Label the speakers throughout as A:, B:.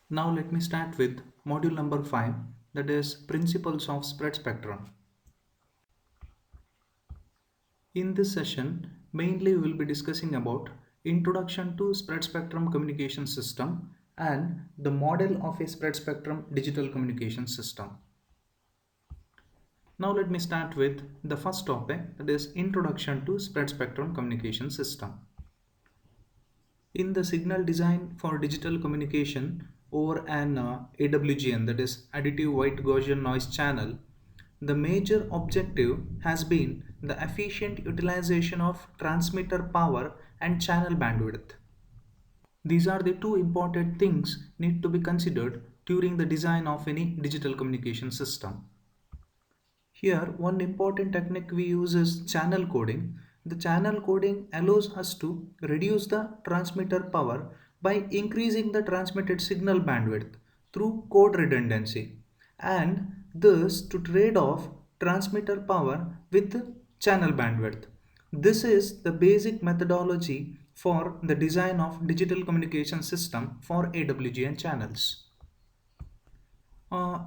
A: Now let me start with module number 5, that is Principles of Spread Spectrum. In this session, mainly we will be discussing about Introduction to Spread Spectrum Communication System and the model of a spread spectrum digital communication system. Now let me start with the first topic, that is Introduction to Spread Spectrum Communication System. In the signal design for digital communication over an AWGN, that is additive white Gaussian noise channel, the major objective has been the efficient utilization of transmitter power and channel bandwidth. These are the two important things need to be considered during the design of any digital communication system. Here, one important technique we use is channel coding. The channel coding allows us to reduce the transmitter power by increasing the transmitted signal bandwidth through code redundancy, and thus to trade off transmitter power with channel bandwidth. This is the basic methodology for the design of digital communication system for AWGN channels.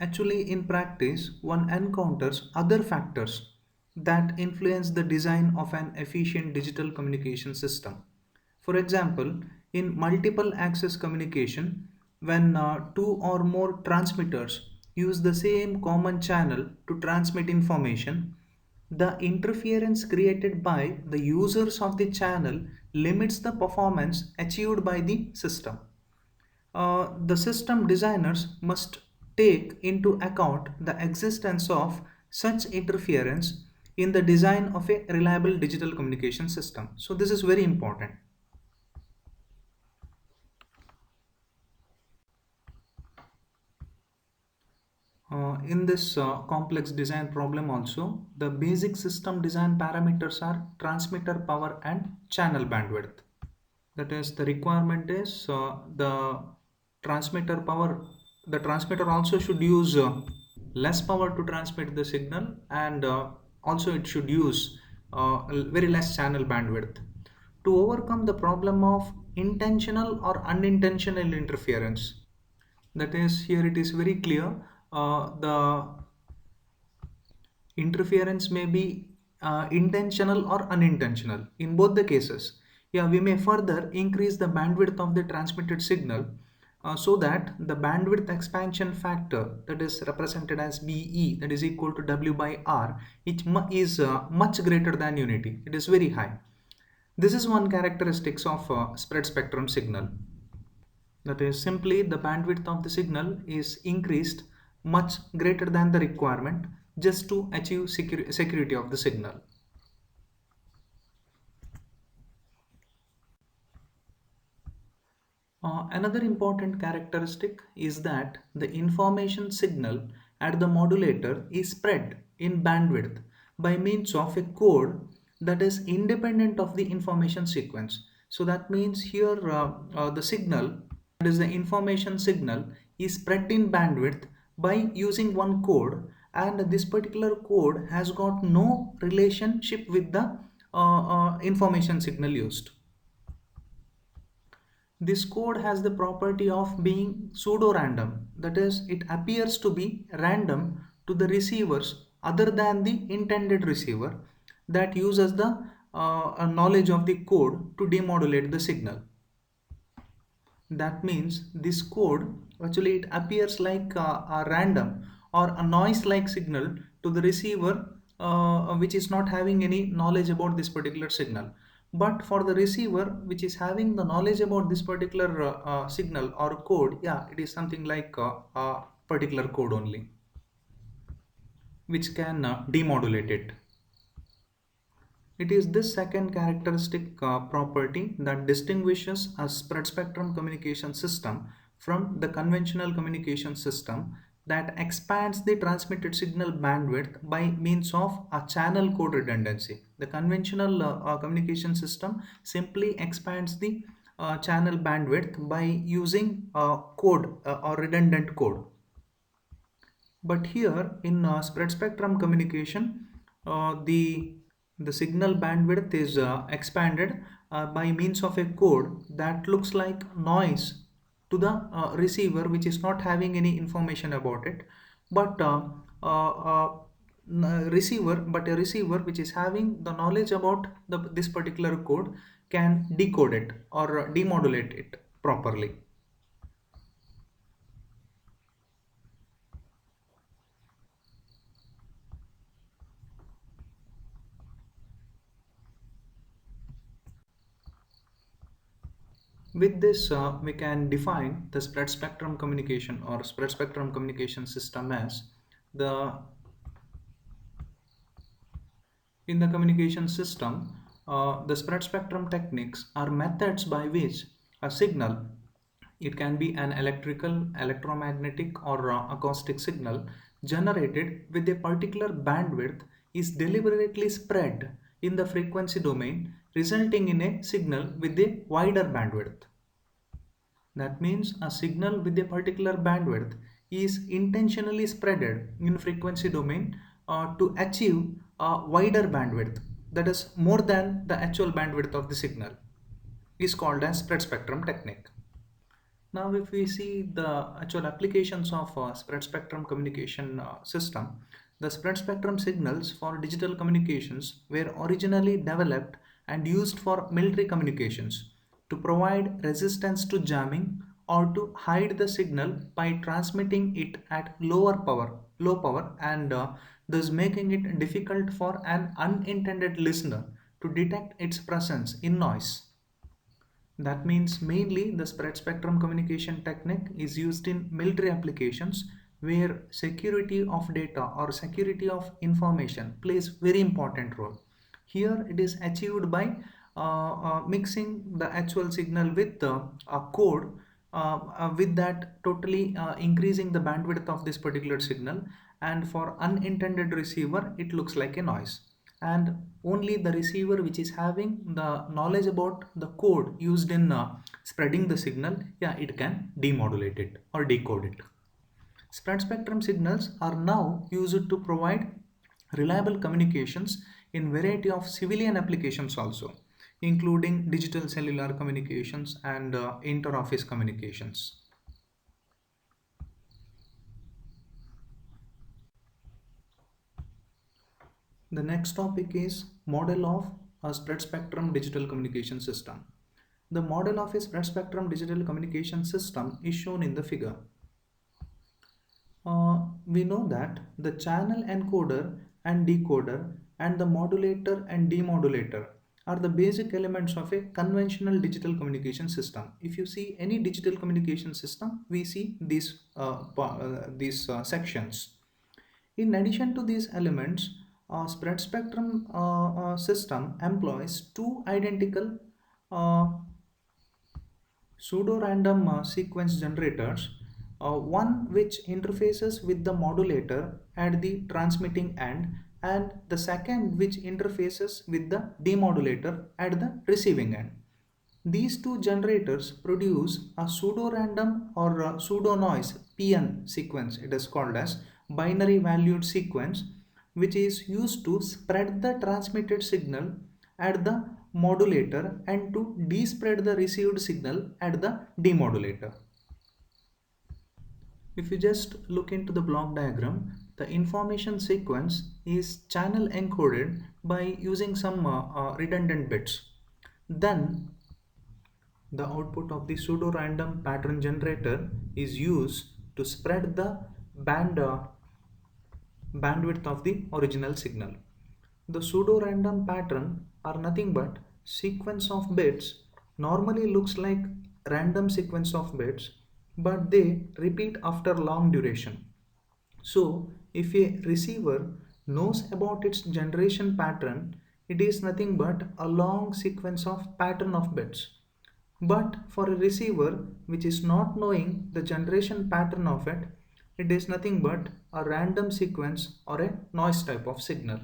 A: Actually, in practice, one encounters other factors that influence the design of an efficient digital communication system. For example, in multiple access communication, when two or more transmitters use the same common channel to transmit information, the interference created by the users of the channel limits the performance achieved by the system. The system designers must take into account the existence of such interference in the design of a reliable digital communication system. So this is very important. In this complex design problem also, the basic system design parameters are transmitter power and channel bandwidth. That is, the requirement is the transmitter power. The transmitter also should use less power to transmit the signal, and also it should use very less channel bandwidth to overcome the problem of intentional or unintentional interference. That is, here it is very clear, the interference may be intentional or unintentional. In both the cases, yeah, we may further increase the bandwidth of the transmitted signal, so that the bandwidth expansion factor, that is represented as BE, that is equal to W by R, which is much greater than unity. It is very high. This is one characteristics of spread spectrum signal. That is, simply the bandwidth of the signal is increased much greater than the requirement just to achieve security of the signal. Another important characteristic is that the information signal at the modulator is spread in bandwidth by means of a code that is independent of the information sequence. So that means here the signal, that is the information signal, is spread in bandwidth by using one code, and this particular code has got no relationship with the information signal used. This code has the property of being pseudo-random, that is, it appears to be random to the receivers other than the intended receiver that uses the knowledge of the code to demodulate the signal. That means this code actually it appears like a random or a noise like signal to the receiver, which is not having any knowledge about this particular signal. But for the receiver which is having the knowledge about this particular signal or code, yeah, it is something like a particular code only which can demodulate it. It is this second characteristic property that distinguishes a spread spectrum communication system from the conventional communication system that expands the transmitted signal bandwidth by means of a channel code redundancy. The conventional communication system simply expands the channel bandwidth by using code or redundant code. But here in spread spectrum communication, the signal bandwidth is expanded by means of a code that looks like noise to the receiver which is not having any information about it, but uh, uh, receiver, but a receiver which is having the knowledge about this particular code can decode it or demodulate it properly. With this, we can define the spread spectrum communication or spread spectrum communication system as the in the communication system, the spread spectrum techniques are methods by which a signal, it can be an electrical, electromagnetic, or acoustic signal generated with a particular bandwidth, is deliberately spread in the frequency domain, resulting in a signal with a wider bandwidth. That means a signal with a particular bandwidth is intentionally spreaded in frequency domain to achieve a wider bandwidth, that is more than the actual bandwidth of the signal, is called as spread spectrum technique. Now if we see the actual applications of spread spectrum communication system, the spread spectrum signals for digital communications were originally developed and used for military communications to provide resistance to jamming or to hide the signal by transmitting it at low power, and thus making it difficult for an unintended listener to detect its presence in noise. That means mainly the spread spectrum communication technique is used in military applications where security of data or security of information plays very important role. Here it is achieved by mixing the actual signal with a code, with that totally increasing the bandwidth of this particular signal, and for unintended receiver it looks like a noise, and only the receiver which is having the knowledge about the code used in spreading the signal, yeah, it can demodulate it or decode it. Spread spectrum signals are now used to provide reliable communications in variety of civilian applications also, including digital cellular communications and inter-office communications. The next topic is model of a spread spectrum digital communication system. The model of a spread spectrum digital communication system is shown in the figure. We know that the channel encoder and decoder and the modulator and demodulator are the basic elements of a conventional digital communication system. If you see any digital communication system, we see these sections. In addition to these elements, a spread spectrum system employs two identical uh, pseudo-random sequence generators, one which interfaces with the modulator at the transmitting end, and the second which interfaces with the demodulator at the receiving end. These two generators produce a pseudo-random or a pseudo-noise PN sequence, it is called as binary valued sequence, which is used to spread the transmitted signal at the modulator and to despread the received signal at the demodulator. If you just look into the block diagram, the information sequence is channel encoded by using some redundant bits. Then the output of the pseudo-random pattern generator is used to spread the bandwidth of the original signal. The pseudo-random pattern are nothing but sequence of bits, normally looks like random sequence of bits, but they repeat after long duration. So if a receiver knows about its generation pattern, it is nothing but a long sequence of pattern of bits. But for a receiver which is not knowing the generation pattern of it, it is nothing but a random sequence or a noise type of signal.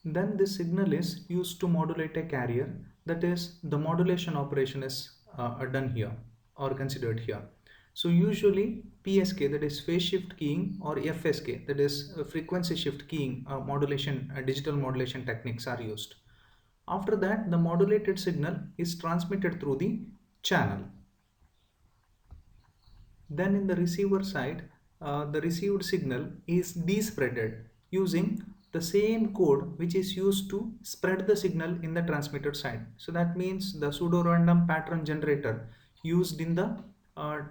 A: Then this signal is used to modulate a carrier, that is the modulation operation is done here or considered here. So usually PSK, that is phase shift keying, or FSK, that is frequency shift keying modulation, digital modulation techniques are used. After that, the modulated signal is transmitted through the channel. Then in the receiver side, the received signal is despreaded using the same code which is used to spread the signal in the transmitter side. So that means the pseudo-random pattern generator used in the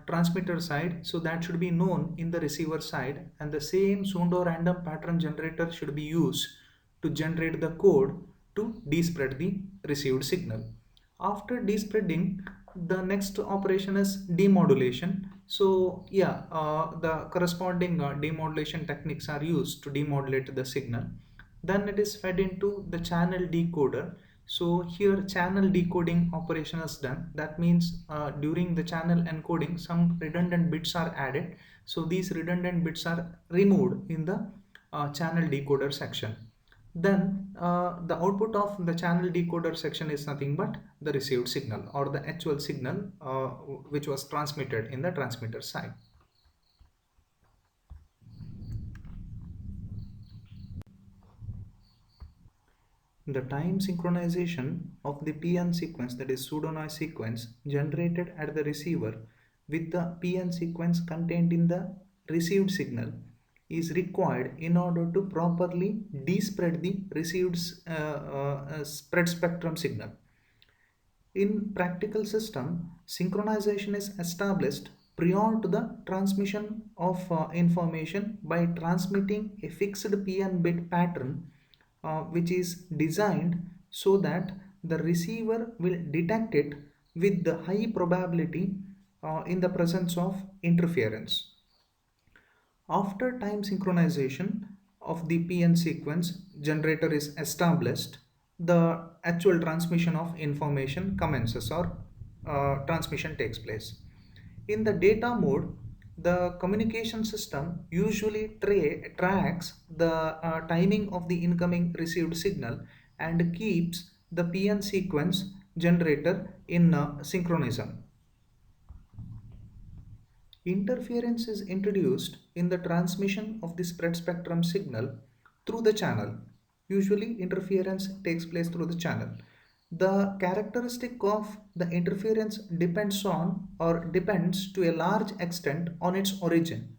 A: transmitter side, so that should be known in the receiver side, and the same pseudo-random pattern generator should be used to generate the code to despread the received signal. After despreading, the next operation is demodulation. So yeah, the corresponding demodulation techniques are used to demodulate the signal. Then it is fed into the channel decoder. So here channel decoding operation is done. That means during the channel encoding some redundant bits are added. So these redundant bits are removed in the channel decoder section. Then the output of the channel decoder section is nothing but the received signal or the actual signal which was transmitted in the transmitter side. The time synchronization of the PN sequence, that is pseudo-noise sequence, generated at the receiver with the PN sequence contained in the received signal is required in order to properly despread the received spread spectrum signal. In practical system, synchronization is established prior to the transmission of information by transmitting a fixed PN bit pattern which is designed so that the receiver will detect it with the high probability in the presence of interference. After time synchronization of the PN sequence generator is established, the actual transmission of information commences or transmission takes place. In the data mode, the communication system usually tracks the timing of the incoming received signal and keeps the PN sequence generator in synchronism. Interference is introduced in the transmission of the spread spectrum signal through the channel. Usually interference takes place through the channel. The characteristic of the interference depends to a large extent on its origin.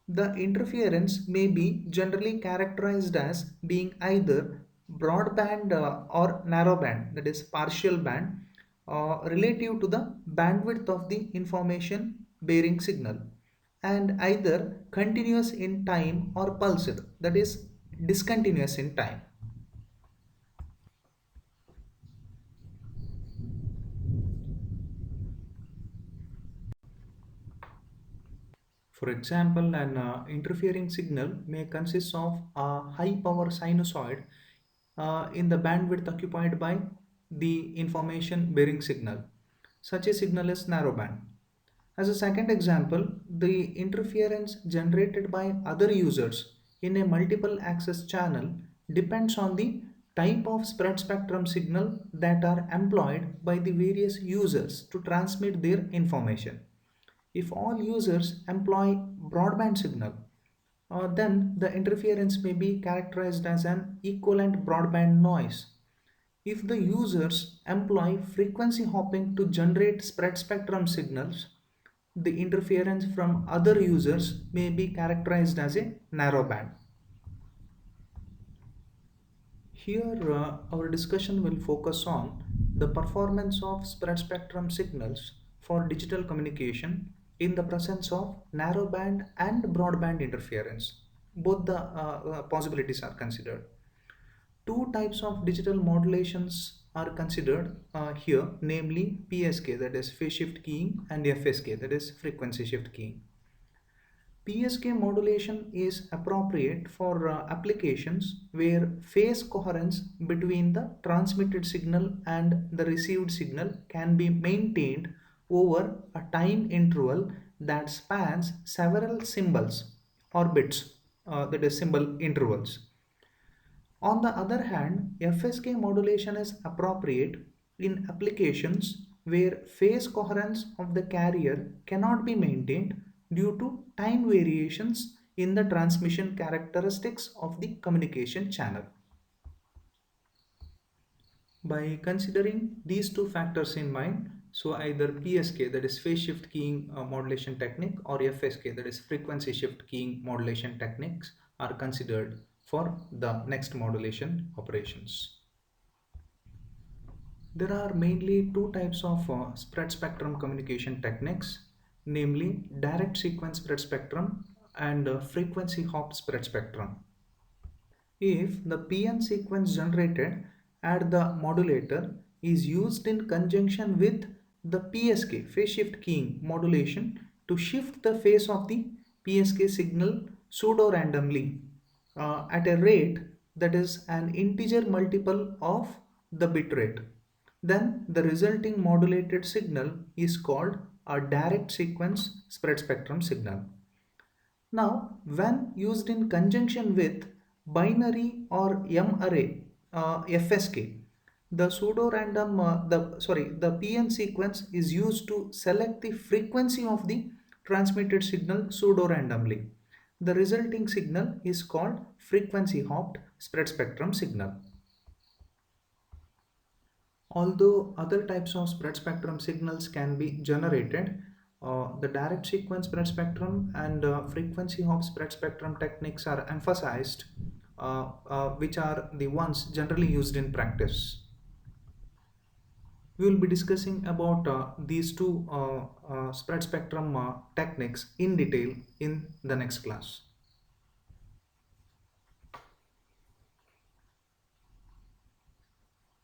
A: The interference may be generally characterized as being either broadband or narrowband, that is partial band, relative to the bandwidth of the information bearing signal, and either continuous in time or pulsed, that is discontinuous in time. For example, an interfering signal may consist of a high power sinusoid in the bandwidth occupied by the information bearing signal. Such a signal is narrowband. As a second example, the interference generated by other users in a multiple access channel depends on the type of spread spectrum signal that are employed by the various users to transmit their information. If all users employ broadband signal, then the interference may be characterized as an equivalent broadband noise. If the users employ frequency hopping to generate spread spectrum signals, the interference from other users may be characterized as a narrowband. Here, our discussion will focus on the performance of spread spectrum signals for digital communication in the presence of narrowband and broadband interference. Both the possibilities are considered. Two types of digital modulations are considered here, namely PSK, that is phase shift keying, and FSK, that is frequency shift keying. PSK modulation is appropriate for applications where phase coherence between the transmitted signal and the received signal can be maintained over a time interval that spans several symbols or bits, that is symbol intervals. On the other hand, FSK modulation is appropriate in applications where phase coherence of the carrier cannot be maintained due to time variations in the transmission characteristics of the communication channel. By considering these two factors in mind, So either PSK, that is phase shift keying modulation technique, or FSK, that is frequency shift keying modulation techniques, are considered for the next modulation operations. There are mainly two types of spread spectrum communication techniques, namely direct sequence spread spectrum and frequency hop spread spectrum. If the PN sequence generated at the modulator is used in conjunction with the PSK phase shift keying modulation to shift the phase of the PSK signal pseudo randomly at a rate that is an integer multiple of the bit rate, then the resulting modulated signal is called a direct sequence spread spectrum signal. Now, when used in conjunction with binary or M array FSK, the pseudo random the PN sequence is used to select the frequency of the transmitted signal pseudo randomly. The resulting signal is called frequency hopped spread spectrum signal. Although other types of spread spectrum signals can be generated, the direct sequence spread spectrum and frequency hop spread spectrum techniques are emphasized, which are the ones generally used in practice. We will be discussing about these two spread spectrum techniques in detail in the next class.